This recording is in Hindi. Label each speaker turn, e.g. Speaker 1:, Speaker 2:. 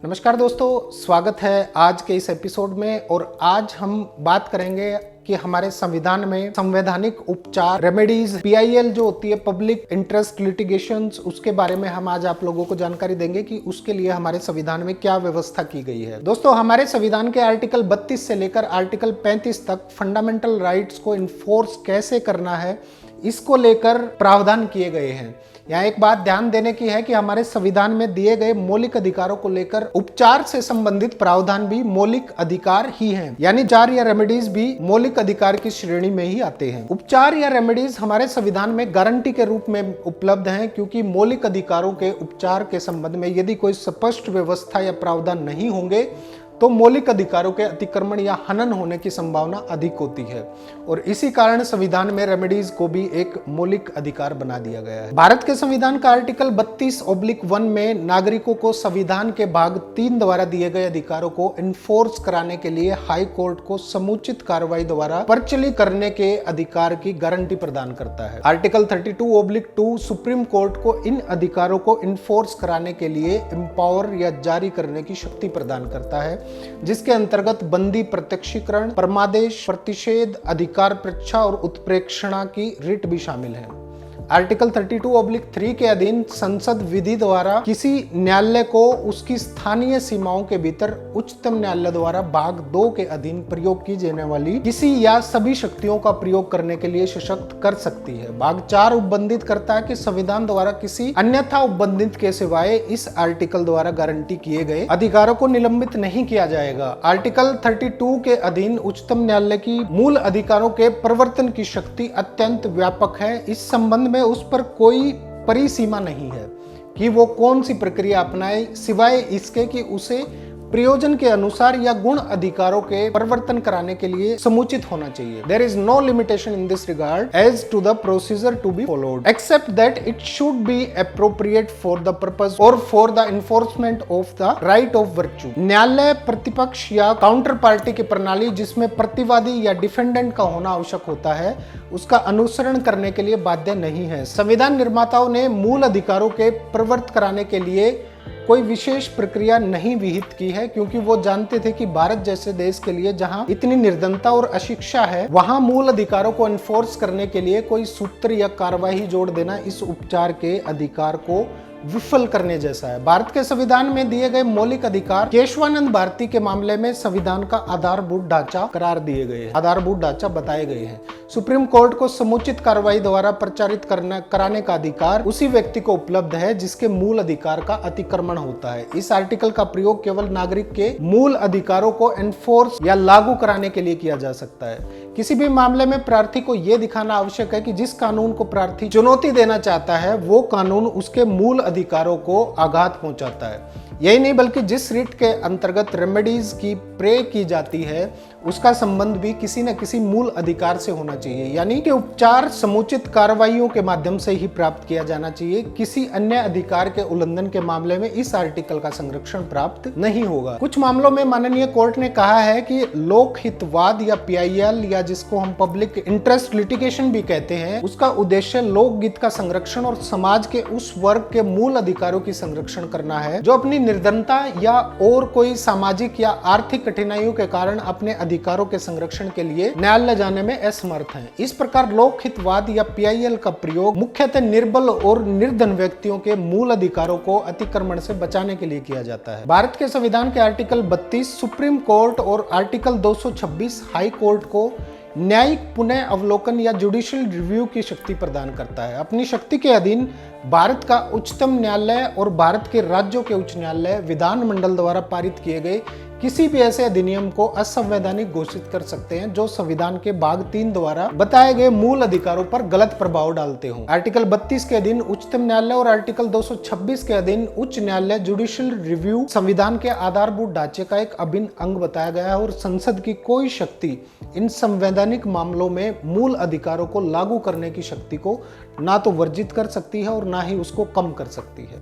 Speaker 1: नमस्कार दोस्तों, स्वागत है आज के इस एपिसोड में। और आज हम बात करेंगे कि हमारे संविधान में संवैधानिक उपचार रेमेडीज पीआईएल जो होती है पब्लिक इंटरेस्ट लिटिगेशंस, उसके बारे में हम आज आप लोगों को जानकारी देंगे कि उसके लिए हमारे संविधान में क्या व्यवस्था की गई है। दोस्तों, हमारे संविधान के आर्टिकल 32 से लेकर आर्टिकल 35 तक फंडामेंटल राइट्स को इन्फोर्स कैसे करना है, इसको लेकर प्रावधान किए गए हैं। यहाँ एक बात ध्यान देने की है कि हमारे संविधान में दिए गए मौलिक अधिकारों को लेकर उपचार से संबंधित प्रावधान भी मौलिक अधिकार ही हैं, यानी उपचार या रेमेडीज भी मौलिक अधिकार की श्रेणी में ही आते हैं। उपचार या रेमेडीज हमारे संविधान में गारंटी के रूप में उपलब्ध हैं, क्योंकि मौलिक अधिकारों के उपचार के संबंध में यदि कोई स्पष्ट व्यवस्था या प्रावधान नहीं होंगे तो मौलिक अधिकारों के अतिक्रमण या हनन होने की संभावना अधिक होती है। और इसी कारण संविधान में रेमेडीज को भी एक मौलिक अधिकार बना दिया गया है। भारत के संविधान का आर्टिकल 32/1 में नागरिकों को संविधान के भाग 3 द्वारा दिए गए अधिकारों को इन्फोर्स कराने के लिए हाई कोर्ट को समुचित कार्रवाई द्वारा प्रचलित करने के अधिकार की गारंटी प्रदान करता है। आर्टिकल 32/2 सुप्रीम कोर्ट को इन अधिकारों को इन्फोर्स कराने के लिए एम्पावर या जारी करने की शक्ति प्रदान करता है, जिसके अंतर्गत बंदी प्रत्यक्षीकरण, परमादेश, प्रतिषेध, अधिकार परीक्षा और उत्प्रेक्षणा की रिट भी शामिल है। आर्टिकल 32/3 के अधीन संसद विधि द्वारा किसी न्यायालय को उसकी स्थानीय सीमाओं के भीतर उच्चतम न्यायालय द्वारा भाग 2 के अधीन प्रयोग की जाने वाली किसी या सभी शक्तियों का प्रयोग करने के लिए सशक्त कर सकती है। भाग 4 उपबंधित करता है कि संविधान द्वारा किसी अन्यथा उपबंधित के सिवाय इस आर्टिकल द्वारा गारंटी किए गए अधिकारों को निलंबित नहीं किया जाएगा। आर्टिकल 32 के अधीन उच्चतम न्यायालय की मूल अधिकारों के प्रवर्तन की शक्ति अत्यंत व्यापक है। इस संबंध में उस पर कोई परिसीमा नहीं है कि वो कौन सी प्रक्रिया अपनाए, सिवाय इसके कि उसे प्रयोजन के अनुसार या गुण अधिकारों के परिवर्तन कराने के लिए समुचित होना चाहिए। There is no limitation in this regard as to the procedure to be followed, except that it should be appropriate for the purpose or for the enforcement of the right of virtue। न्यायालय प्रतिपक्ष या काउंटर पार्टी की प्रणाली जिसमें प्रतिवादी या डिफेंडेंट का होना आवश्यक होता है, उसका अनुसरण करने के लिए बाध्य नहीं है। संविधान निर्माताओं ने मूल अधिकारों के प्रवर्त कराने के लिए कोई विशेष प्रक्रिया नहीं विहित की है, क्योंकि वो जानते थे कि भारत जैसे देश के लिए जहां इतनी निर्धनता और अशिक्षा है, वहां मूल अधिकारों को एनफोर्स करने के लिए कोई सूत्र या कार्यवाही जोड़ देना इस उपचार के अधिकार को विफल करने जैसा है। भारत के संविधान में दिए गए मौलिक अधिकार केशवानंद भारती के मामले में संविधान का आधारभूत ढांचा करार दिए गए हैं, आधारभूत ढांचा बताए गए हैं। सुप्रीम कोर्ट को समुचित कार्रवाई द्वारा प्रचारित कराने का अधिकार उसी व्यक्ति को उपलब्ध है जिसके मूल अधिकार का अतिक्रमण होता है। इस आर्टिकल का प्रयोग केवल नागरिक के मूल अधिकारों को एनफोर्स या लागू कराने के लिए किया जा सकता है। किसी भी मामले में प्रार्थी को यह दिखाना आवश्यक है कि जिस कानून को प्रार्थी चुनौती देना चाहता है वो कानून उसके मूल अधिकारों को आघात पहुंचाता है। यही नहीं बल्कि जिस रिट के अंतर्गत रेमेडीज की प्रे की जाती है उसका संबंध भी किसी न किसी मूल अधिकार से होना चाहिए, यानी कि उपचार समुचित कार्रवाइयों के माध्यम से ही प्राप्त किया जाना चाहिए। किसी अन्य अधिकार के उल्लंघन के मामले में इस आर्टिकल का संरक्षण प्राप्त नहीं होगा। कुछ मामलों में माननीय कोर्ट ने कहा है कि लोकहितवाद या पीआईएल या जिसको हम पब्लिक इंटरेस्ट लिटिगेशन भी कहते हैं, उसका उद्देश्य लोकहित का संरक्षण और समाज के उस वर्ग के मूल अधिकारों की संरक्षण करना है जो अपनी निर्धनता या और कोई सामाजिक या आर्थिक कठिनाइयों के कारण अपने अधिकारों के संरक्षण के लिए न्यायालय जाने में असमर्थ हैं। इस प्रकार लोकहितवाद या पीआईएल का प्रयोग मुख्यतः निर्बल और निर्धन व्यक्तियों के मूल अधिकारों को अतिक्रमण से बचाने के लिए किया जाता है। भारत के संविधान के आर्टिकल 32 सुप्रीम कोर्ट और आर्टिकल 226 हाई कोर्ट को न्यायिक पुनः अवलोकन या जुडिशियल रिव्यू की शक्ति प्रदान करता है। अपनी शक्ति के अधीन भारत का उच्चतम न्यायालय और भारत के राज्यों के उच्च न्यायालय विधानमंडल द्वारा पारित किए गए किसी भी ऐसे अधिनियम को असंवैधानिक घोषित कर सकते हैं जो संविधान के भाग 3 द्वारा बताए गए मूल अधिकारों पर गलत प्रभाव डालते हों। आर्टिकल 32 के अधीन उच्चतम न्यायालय और आर्टिकल 226 के अधीन उच्च न्यायालय जुडिशियल रिव्यू संविधान के आधारभूत ढांचे का एक अभिन्न अंग बताया गया है और संसद की कोई शक्ति इन संवैधानिक मामलों में मूल अधिकारों को लागू करने की शक्ति को ना तो वर्जित कर सकती है और ना ही उसको कम कर सकती है।